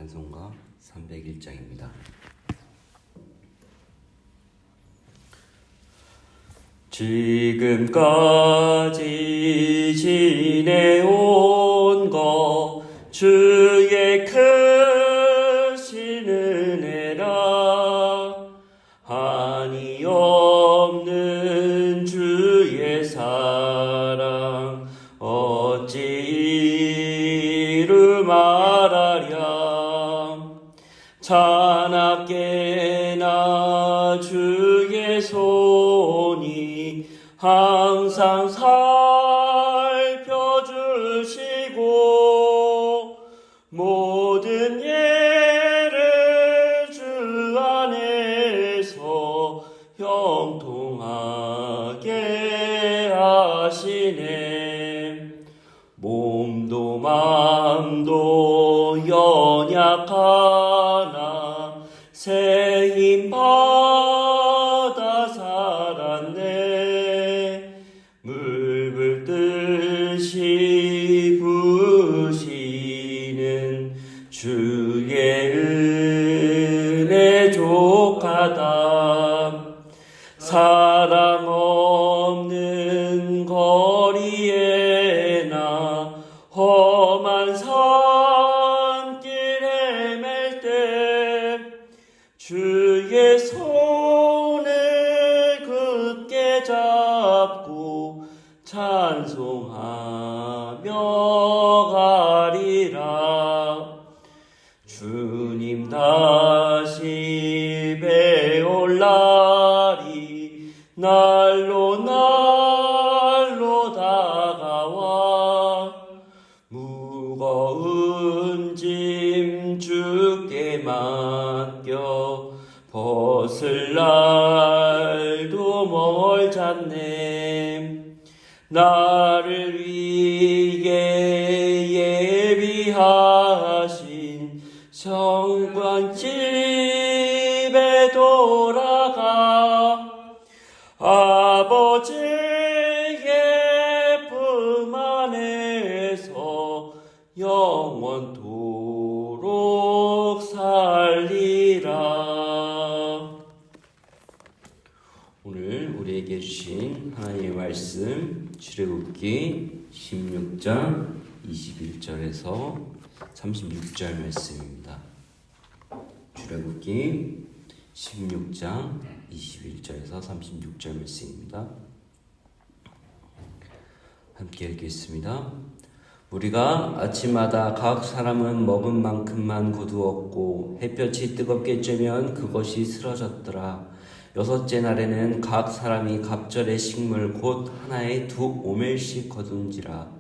찬송가 301장입니다. 지금까지 지내온 것 주의 크신 은혜라. 한이 없는 주의 사랑 어찌 이루 말하랴. 자나깨나 주의 손이 항상 살펴주시고 모든 예를 주 안에서 형통하게 하시네. 몸도 맘도 연약하나 새 힘 받아 살았네. 물불 듯이 부으시는 주의 은혜 족하다. 사랑 없는 거리에나 험한 산길 헤맬 때 주의 손을 굳게 잡고 찬송하며 가리라. 주님 다시 배올 날이 날로 날로 다가와. 무거운 짐 주께 맡겨 벗을 날도 멀잖네. 나를 위해 예비하신 성관집에 돌아가 아버지의 품 안에서 영원토록 살리라. 오늘 우리에게 주신 하나님의 말씀 출애굽기 16장 21절에서 36절 말씀입니다. 출애굽기 16장 21절에서 36절 말씀입니다. 함께 읽겠습니다. 우리가 아침마다 각 사람은 먹은 만큼만 거두었고 햇볕이 뜨겁게 쬐면 그것이 쓰러졌더라. 여섯째 날에는 각 사람이 갑절의 식물 곧 하나에 2오멜씩 거둔지라.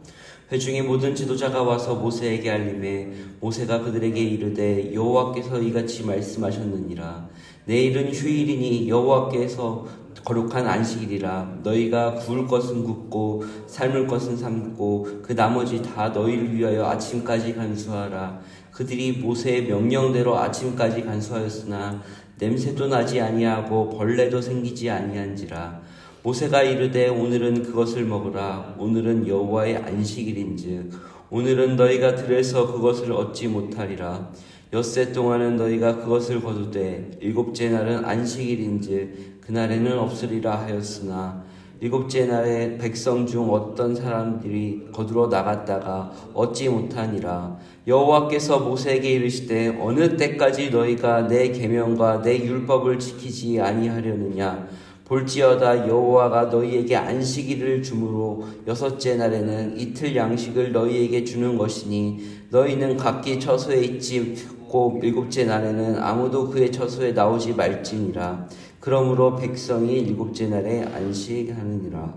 회중의 모든 지도자가 와서 모세에게 알림해 모세가 그들에게 이르되 여호와께서 이같이 말씀하셨느니라. 내일은 휴일이니 여호와께서 거룩한 안식일이라. 너희가 구울 것은 굽고 삶을 것은 삶고 그 나머지 다 너희를 위하여 아침까지 간수하라. 그들이 모세의 명령대로 아침까지 간수하였으나 냄새도 나지 아니하고 벌레도 생기지 아니한지라. 모세가 이르되 오늘은 그것을 먹으라. 오늘은 여호와의 안식일인즉 오늘은 너희가 들에서 그것을 얻지 못하리라. 엿새 동안은 너희가 그것을 거두되 일곱째 날은 안식일인즉 그날에는 없으리라 하였으나 일곱째 날에 백성 중 어떤 사람들이 거두러 나갔다가 얻지 못하니라. 여호와께서 모세에게 이르시되 어느 때까지 너희가 내 계명과 내 율법을 지키지 아니하려느냐. 볼지어다 여호와가 너희에게 안식일을 주므로 여섯째 날에는 이틀 양식을 너희에게 주는 것이니 너희는 각기 처소에 있고 일곱째 날에는 아무도 그의 처소에 나오지 말지니라. 그러므로 백성이 일곱째 날에 안식하느니라.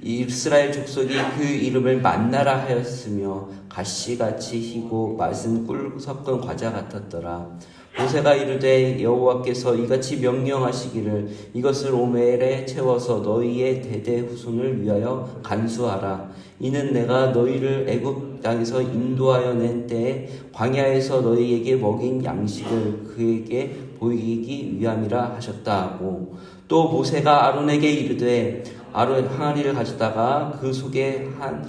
이스라엘 족속이 그 이름을 만나라 하였으며 가시같이 희고 맛은 꿀 섞은 과자 같았더라. 모세가 이르되 여호와께서 이같이 명령하시기를 이것을 오멜에 채워서 너희의 대대 후손을 위하여 간수하라. 이는 내가 너희를 애굽 땅에서 인도하여 낸 때에 광야에서 너희에게 먹인 양식을 그에게 보이기 위함이라 하셨다 하고, 또 모세가 아론에게 이르되 아론 항아리를 가져다가 그 속에 한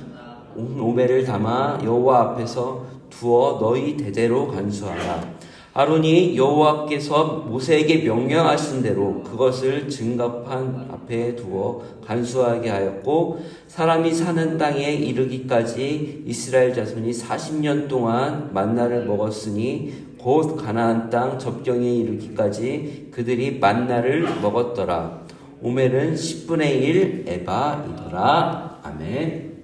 오멜을 담아 여호와 앞에서 두어 너희 대대로 간수하라. 아론이 여호와께서 모세에게 명령하신 대로 그것을 증거판 앞에 두어 간수하게 하였고, 사람이 사는 땅에 이르기까지 이스라엘 자손이 40년 동안 만나를 먹었으니 곧 가나안 땅 접경에 이르기까지 그들이 만나를 먹었더라. 오멜은 10분의 1 에바이더라. 아멘.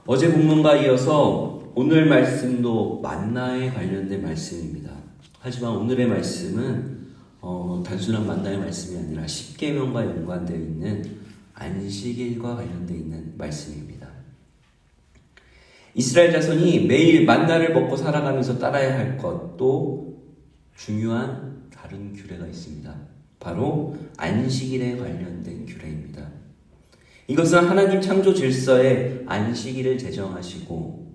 어제 본문과 이어서 오늘 말씀도 만나에 관련된 말씀입니다. 하지만 오늘의 말씀은 단순한 만나의 말씀이 아니라 십계명과 연관되어 있는 안식일과 관련되어 있는 말씀입니다. 이스라엘 자손이 매일 만나를 먹고 살아가면서 따라야 할 것도 중요한 다른 규례가 있습니다. 바로 안식일에 관련된 규례입니다. 이것은 하나님 창조 질서에 안식일을 제정하시고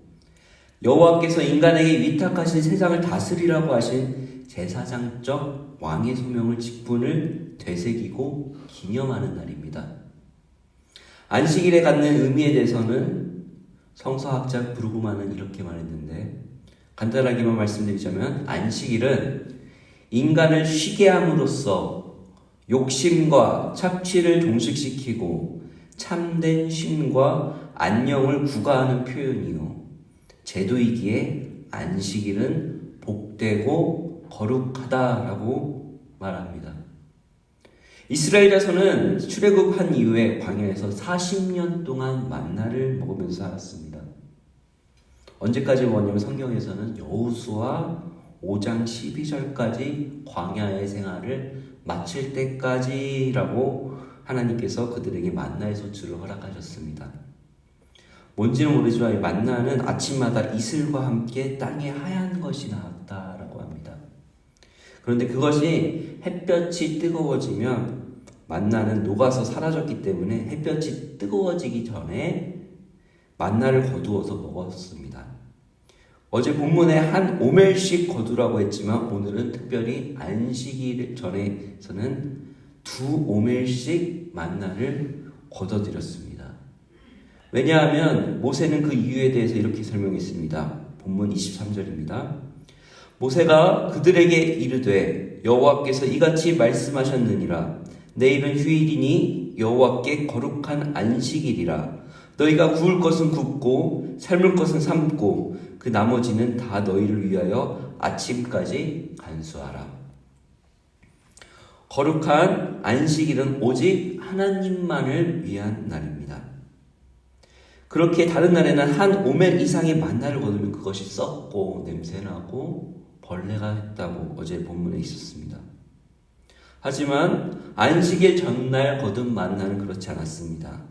여호와께서 인간에게 위탁하신 세상을 다스리라고 하신 제사장적 왕의 소명을 직분을 되새기고 기념하는 날입니다. 안식일에 갖는 의미에 대해서는 성서학자 브루그만은 이렇게 말했는데, 간단하게만 말씀드리자면 안식일은 인간을 쉬게 함으로써 욕심과 착취를 종식시키고 참된 쉼과 안녕을 구가하는 표현이요, 제도이기에 안식일은 복되고 거룩하다라고 말합니다. 이스라엘 자손은 출애굽한 이후에 광야에서 40년 동안 만나를 먹으면서 살았습니다. 언제까지 먹었냐면 성경에서는 여호수아 5장 12절까지 광야의 생활을 마칠 때까지라고 하나님께서 그들에게 만나의 소출을 허락하셨습니다. 뭔지는 모르지만 이 만나는 아침마다 이슬과 함께 땅에 하얀 것이 나왔다라고 합니다. 그런데 그것이 햇볕이 뜨거워지면 만나는 녹아서 사라졌기 때문에 햇볕이 뜨거워지기 전에 만나를 거두어서 먹었습니다. 어제 본문에 한 오멜씩 거두라고 했지만 오늘은 특별히 안식일 전에서는 2오멜씩 만나를 거둬들였습니다. 왜냐하면 모세는 그 이유에 대해서 이렇게 설명했습니다. 본문 23절입니다. 모세가 그들에게 이르되 여호와께서 이같이 말씀하셨느니라. 내일은 휴일이니 여호와께 거룩한 안식일이라. 너희가 구울 것은 굽고 삶을 것은 삶고 그 나머지는 다 너희를 위하여 아침까지 간수하라. 거룩한 안식일은 오직 하나님만을 위한 날입니다. 그렇게 다른 날에는 한 오멜 이상의 만나를 거두면 그것이 썩고 냄새나고 벌레가 했다고 어제 본문에 있었습니다. 하지만 안식일 전날 거둔 만나는 그렇지 않았습니다.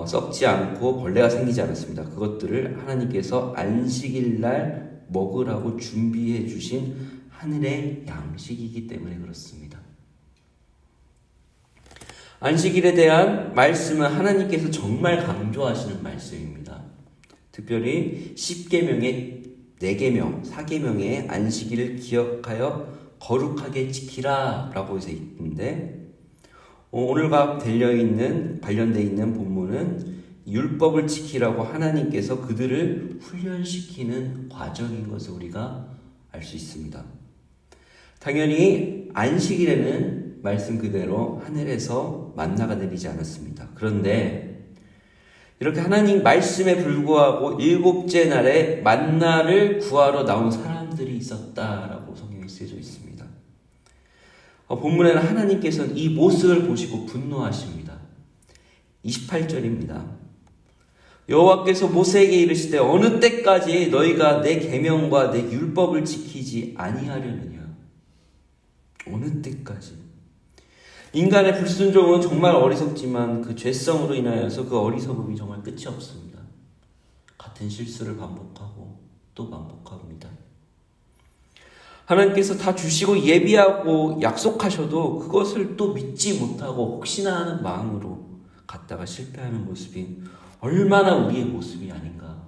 썩지 않고 벌레가 생기지 않았습니다. 그것들을 하나님께서 안식일 날 먹으라고 준비해 주신 하늘의 양식이기 때문에 그렇습니다. 안식일에 대한 말씀은 하나님께서 정말 강조하시는 말씀입니다. 특별히 10계명의 4계명, 4계명의 안식일을 기억하여 거룩하게 지키라 라고 되어 있는데, 오늘과 관련되어 있는 본문은 율법을 지키라고 하나님께서 그들을 훈련시키는 과정인 것을 우리가 알 수 있습니다. 당연히 안식일에는 말씀 그대로 하늘에서 만나가 내리지 않았습니다. 그런데 이렇게 하나님 말씀에 불구하고 7째 날에 만나를 구하러 나온 사람들이 있었다라고 성경에 쓰여져 있습니다. 본문에는 하나님께서는 이 모습을 보시고 분노하십니다. 28절입니다. 여호와께서 모세에게 이르시되 어느 때까지 너희가 내 계명과 내 율법을 지키지 아니하려느냐. 어느 때까지. 인간의 불순종은 정말 어리석지만 그 죄성으로 인하여서 그 어리석음이 정말 끝이 없습니다. 같은 실수를 반복하고 또 반복합니다. 하나님께서 다 주시고 예비하고 약속하셔도 그것을 또 믿지 못하고 혹시나 하는 마음으로 갔다가 실패하는 모습이 얼마나 우리의 모습이 아닌가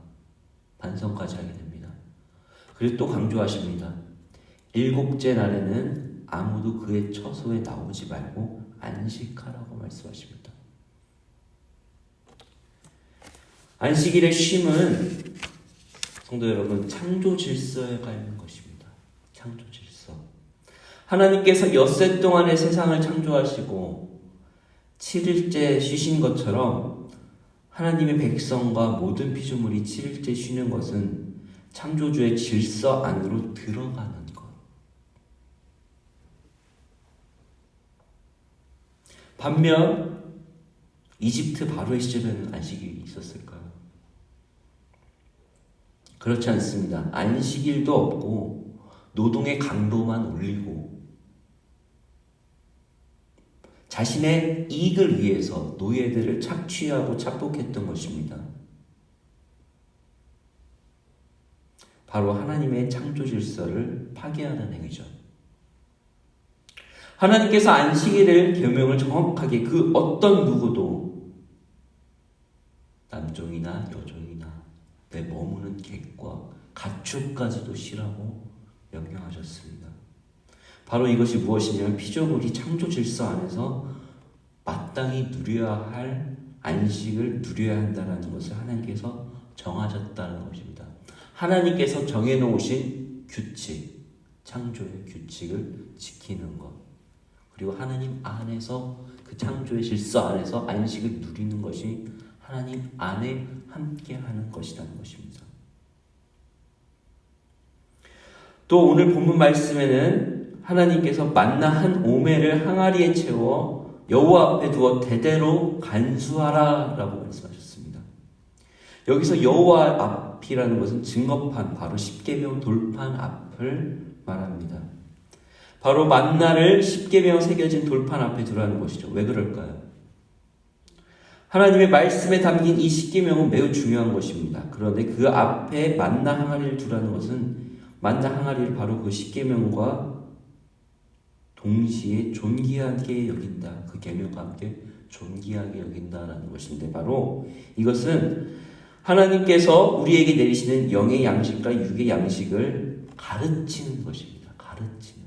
반성까지 하게 됩니다. 그리고 또 강조하십니다. 7째 날에는 아무도 그의 처소에 나오지 말고 안식하라고 말씀하십니다. 안식일의 쉼은 성도 여러분, 창조 질서에 관한 것입니다. 창조 질서. 하나님께서 엿새 동안의 세상을 창조하시고 7일째 쉬신 것처럼 하나님의 백성과 모든 피조물이 7일째 쉬는 것은 창조주의 질서 안으로 들어가는 것. 반면 이집트 바로의 시절에는 안식일이 있었을까요? 그렇지 않습니다. 안식일도 없고 노동의 강도만 올리고 자신의 이익을 위해서 노예들을 착취하고 착복했던 것입니다. 바로 하나님의 창조 질서를 파괴하는 행위죠. 하나님께서 안식일을 계명을 정확하게 그 어떤 누구도 남종이나 여종이나 내 머무는 객과 가축까지도 쉬라고 명령하셨습니다. 바로 이것이 무엇이냐면 피조물이 창조 질서 안에서 마땅히 누려야 할 안식을 누려야 한다는 것을 하나님께서 정하셨다는 것입니다. 하나님께서 정해놓으신 규칙, 창조의 규칙을 지키는 것, 그리고 하나님 안에서 그 창조의 질서 안에서 안식을 누리는 것이 하나님 안에 함께하는 것이라는 것입니다. 또 오늘 본문 말씀에는 하나님께서 만나 한 오매를 항아리에 채워 여호와 앞에 두어 대대로 간수하라 라고 말씀하셨습니다. 여기서 여호와 앞이라는 것은 증거판, 바로 십계명 돌판 앞을 말합니다. 바로 만나를 십계명 새겨진 돌판 앞에 두라는 것이죠. 왜 그럴까요? 하나님의 말씀에 담긴 이 십계명은 매우 중요한 것입니다. 그런데 그 앞에 만나 항아리를 두라는 것은 만나 항아리를 바로 그 십계명과 동시에 존귀하게 여긴다. 그 계명과 함께 존귀하게 여긴다라는 것인데, 바로 이것은 하나님께서 우리에게 내리시는 영의 양식과 육의 양식을 가르치는 것입니다. 가르치는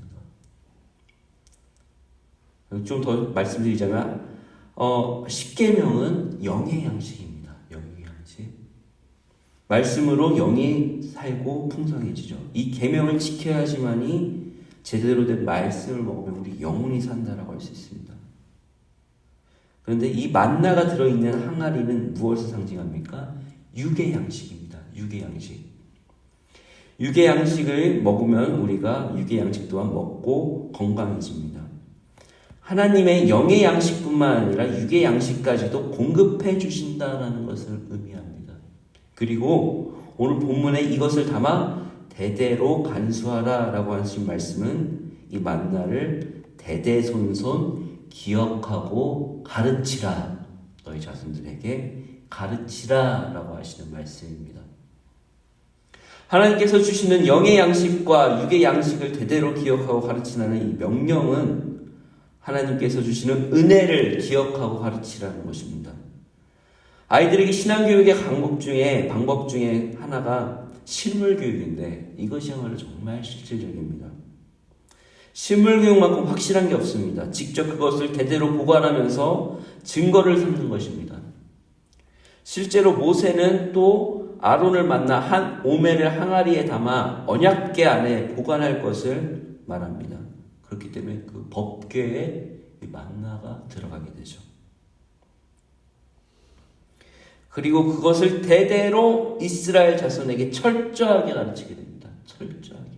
것. 좀 더 말씀드리자면 십계명은 영의 양식입니다. 영의 양식. 말씀으로 영이 살고 풍성해지죠. 이 계명을 지켜야지만이 제대로 된 말씀을 먹으면 우리 영혼이 산다라고 할 수 있습니다. 그런데 이 만나가 들어있는 항아리는 무엇을 상징합니까? 육의 양식입니다. 육의 양식. 육의 양식을 먹으면 우리가 육의 양식 또한 먹고 건강해집니다. 하나님의 영의 양식뿐만 아니라 육의 양식까지도 공급해 주신다는 것을 의미합니다. 그리고 오늘 본문에 이것을 담아 대대로 간수하라 라고 하신 말씀은 이 만나를 대대손손 기억하고 가르치라, 너희 자손들에게 가르치라 라고 하시는 말씀입니다. 하나님께서 주시는 영의 양식과 육의 양식을 대대로 기억하고 가르치라는 이 명령은 하나님께서 주시는 은혜를 기억하고 가르치라는 것입니다. 아이들에게 신앙교육의 방법 중에 하나가 실물교육인데 이것이야말로 정말 실질적입니다. 실물교육만큼 확실한 게 없습니다. 직접 그것을 대대로 보관하면서 증거를 삼는 것입니다. 실제로 모세는 또 아론을 만나 한 오매를 항아리에 담아 언약궤 안에 보관할 것을 말합니다. 그렇기 때문에 그 법궤에 만나가 들어가게 되죠. 그리고 그것을 대대로 이스라엘 자손에게 철저하게 가르치게 됩니다. 철저하게.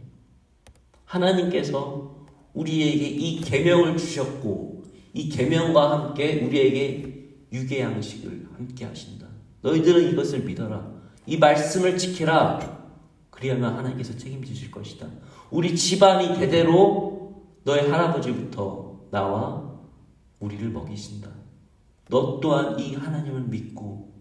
하나님께서 우리에게 이 계명을 주셨고 이 계명과 함께 우리에게 육의 양식을 함께 하신다. 너희들은 이것을 믿어라. 이 말씀을 지키라. 그리하면 하나님께서 책임지실 것이다. 우리 집안이 대대로 너의 할아버지부터 나와 우리를 먹이신다. 너 또한 이 하나님을 믿고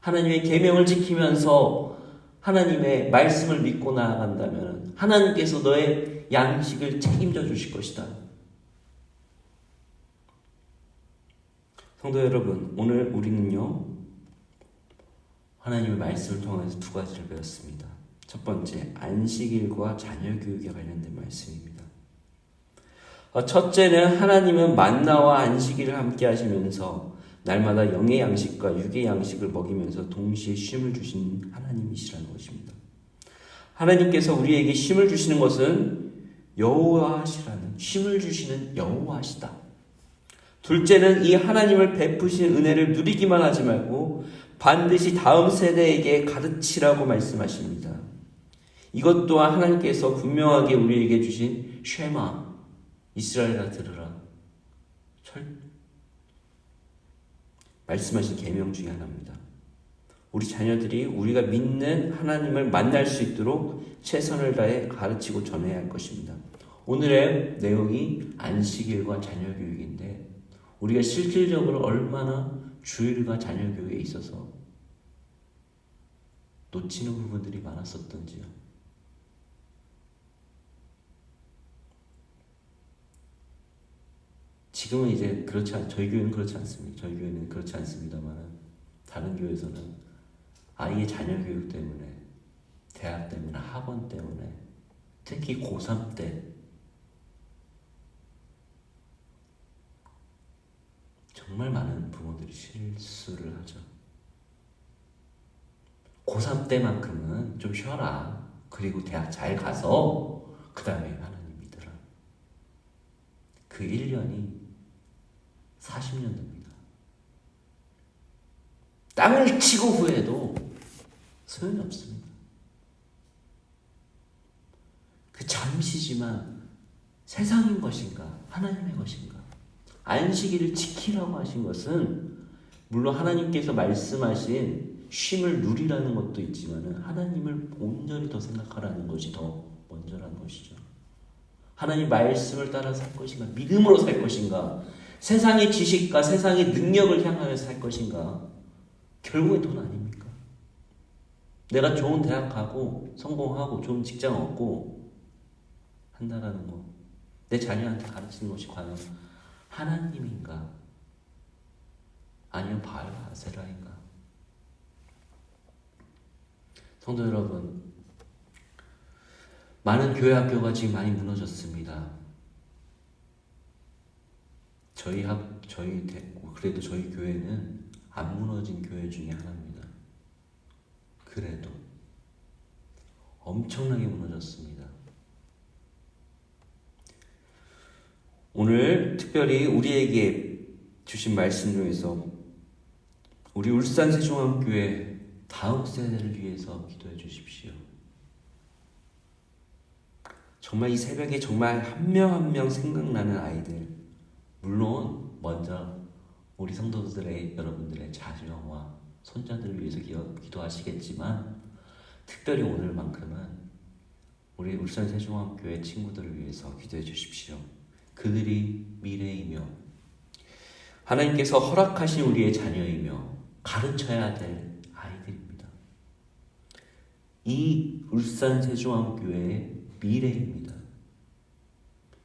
하나님의 계명을 지키면서 하나님의 말씀을 믿고 나아간다면 하나님께서 너의 양식을 책임져 주실 것이다. 성도 여러분, 오늘 우리는요, 하나님의 말씀을 통해서 두 가지를 배웠습니다. 첫 번째, 안식일과 자녀 교육에 관련된 말씀입니다. 첫째는 하나님은 만나와 안식일을 함께 하시면서 날마다 영의 양식과 육의 양식을 먹이면서 동시에 쉼을 주신 하나님이시라는 것입니다. 하나님께서 우리에게 쉼을 주시는 것은 여호와시라는, 쉼을 주시는 여호와시다. 둘째는 이 하나님을 베푸신 은혜를 누리기만 하지 말고 반드시 다음 세대에게 가르치라고 말씀하십니다. 이것 또한 하나님께서 분명하게 우리에게 주신 쉐마, 이스라엘아 들으라, 말씀하신 계명 중에 하나입니다. 우리 자녀들이 우리가 믿는 하나님을 만날 수 있도록 최선을 다해 가르치고 전해야 할 것입니다. 오늘의 내용이 안식일과 자녀 교육인데 우리가 실질적으로 얼마나 주일과 자녀 교육에 있어서 놓치는 부분들이 많았었던지요. 지금은 이제 저희 교회는 그렇지 않습니다. 저희 교회는 그렇지 않습니다만 다른 교회에서는 아이의 자녀 교육 때문에, 대학 때문에, 학원 때문에, 특히 고3 때 정말 많은 부모들이 실수를 하죠. 고3 때만큼은 좀 쉬어라. 그리고 대학 잘 가서 그 다음에 하나님 믿으라. 그 1년이 40년 됩니다. 땅을 치고 후회해도 소용이 없습니다. 그 잠시지만 세상인 것인가 하나님의 것인가, 안식일을 지키라고 하신 것은 물론 하나님께서 말씀하신 쉼을 누리라는 것도 있지만 하나님을 온전히 더 생각하라는 것이 더 먼저라는 것이죠. 하나님 말씀을 따라 살 것인가, 믿음으로 살 것인가, 세상의 지식과 세상의 능력을 향하여 살 것인가, 결국엔 돈 아닙니까? 내가 좋은 대학 가고 성공하고 좋은 직장 얻고 한다라는 거, 내 자녀한테 가르치는 것이 과연 하나님인가 아니면 바알과 아세라인가? 성도 여러분, 많은 교회 학교가 지금 많이 무너졌습니다. 그래도 저희 교회는 안 무너진 교회 중에 하나입니다. 그래도 엄청나게 무너졌습니다. 오늘 특별히 우리에게 주신 말씀 중에서 우리 울산 세종함교회 다음 세대를 위해서 기도해 주십시오. 정말 이 새벽에 정말 한 명 한 명 생각나는 아이들, 물론 먼저 우리 성도들의, 여러분들의 자녀와 손자들을 위해서 기도하시겠지만 특별히 오늘만큼은 우리 울산 세종함교회 친구들을 위해서 기도해 주십시오. 그들이 미래이며 하나님께서 허락하신 우리의 자녀이며 가르쳐야 될 아이들입니다. 이 울산 세종함교회의 미래입니다.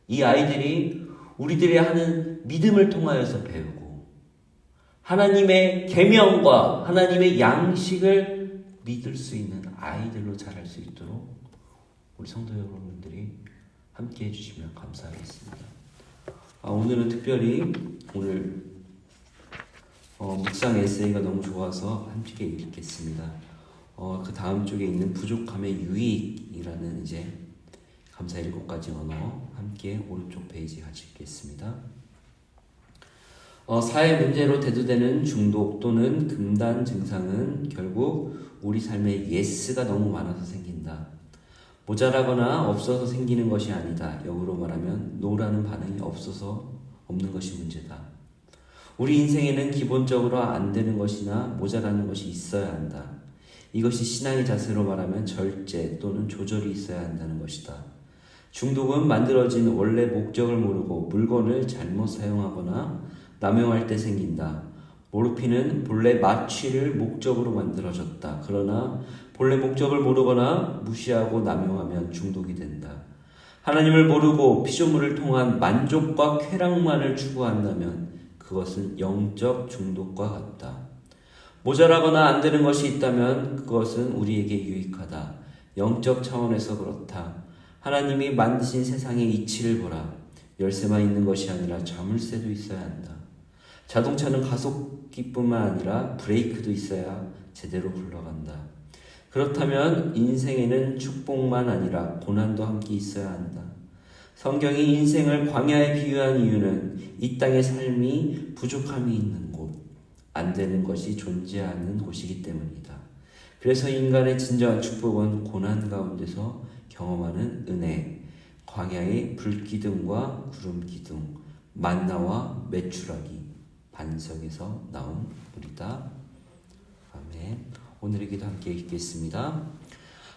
이 아이들이 우리들이 하는 믿음을 통하여서 배우고 하나님의 계명과 하나님의 양식을 믿을 수 있는 아이들로 자랄 수 있도록 우리 성도 여러분들이 함께 해주시면 감사하겠습니다. 오늘은 특별히 묵상 에세이가 너무 좋아서 함께 읽겠습니다. 그 다음 쪽에 있는 부족함의 유익이라는 이제 감사 7가지 언어 함께 오른쪽 페이지 같이 읽겠습니다. 사회 문제로 대두되는 중독 또는 금단 증상은 결국 우리 삶에 예스가 너무 많아서 생긴다. 모자라거나 없어서 생기는 것이 아니다. 역으로 말하면 노라는 반응이 없어서 없는 것이 문제다. 우리 인생에는 기본적으로 안 되는 것이나 모자라는 것이 있어야 한다. 이것이 신앙의 자세로 말하면 절제 또는 조절이 있어야 한다는 것이다. 중독은 만들어진 원래 목적을 모르고 물건을 잘못 사용하거나 남용할 때 생긴다. 모르핀은 본래 마취를 목적으로 만들어졌다. 그러나 본래 목적을 모르거나 무시하고 남용하면 중독이 된다. 하나님을 모르고 피조물을 통한 만족과 쾌락만을 추구한다면 그것은 영적 중독과 같다. 모자라거나 안 되는 것이 있다면 그것은 우리에게 유익하다. 영적 차원에서 그렇다. 하나님이 만드신 세상의 이치를 보라. 열쇠만 있는 것이 아니라 자물쇠도 있어야 한다. 자동차는 가속기뿐만 아니라 브레이크도 있어야 제대로 굴러간다. 그렇다면 인생에는 축복만 아니라 고난도 함께 있어야 한다. 성경이 인생을 광야에 비유한 이유는 이 땅의 삶이 부족함이 있는 곳, 안 되는 것이 존재하는 곳이기 때문이다. 그래서 인간의 진정한 축복은 고난 가운데서 경험하는 은혜, 광야의 불기둥과 구름기둥, 만나와 메추라기, 반석에서 나온 물이다. 아멘. 오늘의 기도 함께 읽겠습니다.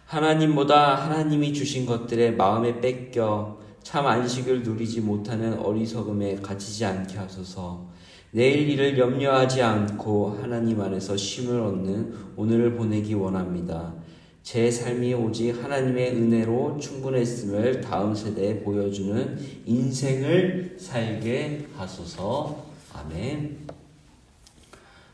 하나님보다 하나님이 주신 것들에 마음에 뺏겨 참 안식을 누리지 못하는 어리석음에 갇히지 않게 하소서. 내일 일을 염려하지 않고 하나님 안에서 쉼을 얻는 오늘을 보내기 원합니다. 제 삶이 오직 하나님의 은혜로 충분했음을 다음 세대에 보여주는 인생을 살게 하소서. 아멘.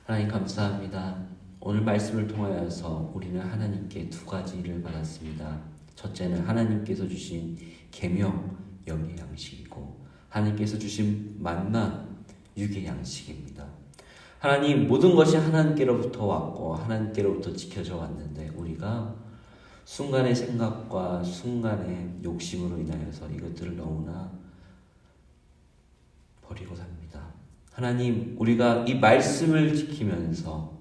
하나님 감사합니다. 오늘 말씀을 통하여서 우리는 하나님께 두 가지를 받았습니다. 첫째는 하나님께서 주신 계명, 영의 양식이고, 하나님께서 주신 만나, 육의 양식입니다. 하나님, 모든 것이 하나님께로부터 왔고 하나님께로부터 지켜져 왔는데 우리가 순간의 생각과 순간의 욕심으로 인하여서 이것들을 너무나 버리고 삽니다. 하나님, 우리가 이 말씀을 지키면서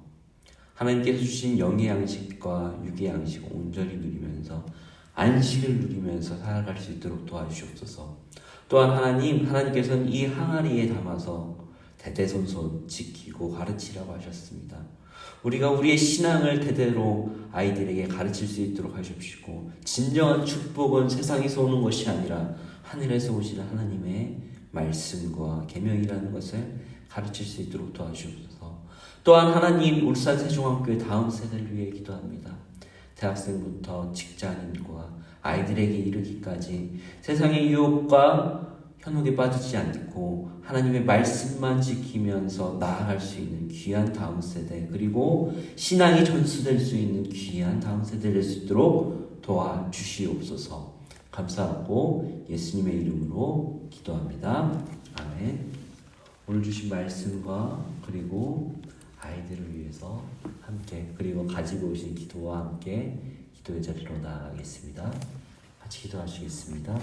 하나님께서 주신 영의 양식과 육의 양식을 온전히 누리면서 안식을 누리면서 살아갈 수 있도록 도와주시옵소서. 또한 하나님께서는 이 항아리에 담아서 대대손손 지키고 가르치라고 하셨습니다. 우리가 우리의 신앙을 대대로 아이들에게 가르칠 수 있도록 하십시고, 진정한 축복은 세상에서 오는 것이 아니라 하늘에서 오시는 하나님의 말씀과 계명이라는 것을 가르칠 수 있도록 도와주옵소서. 또한 하나님, 울산 세종학교의 다음 세대를 위해 기도합니다. 대학생부터 직장인과 아이들에게 이르기까지 세상의 유혹과 현혹에 빠지지 않고 하나님의 말씀만 지키면서 나아갈 수 있는 귀한 다음 세대, 그리고 신앙이 전수될 수 있는 귀한 다음 세대를 될 수 있도록 도와주시옵소서. 감사하고 예수님의 이름으로 기도합니다. 아멘. 오늘 주신 말씀과 그리고 아이들을 위해서 함께, 그리고 가지고 오신 기도와 함께 기도의 자리로 나아가겠습니다. 같이 기도하시겠습니다.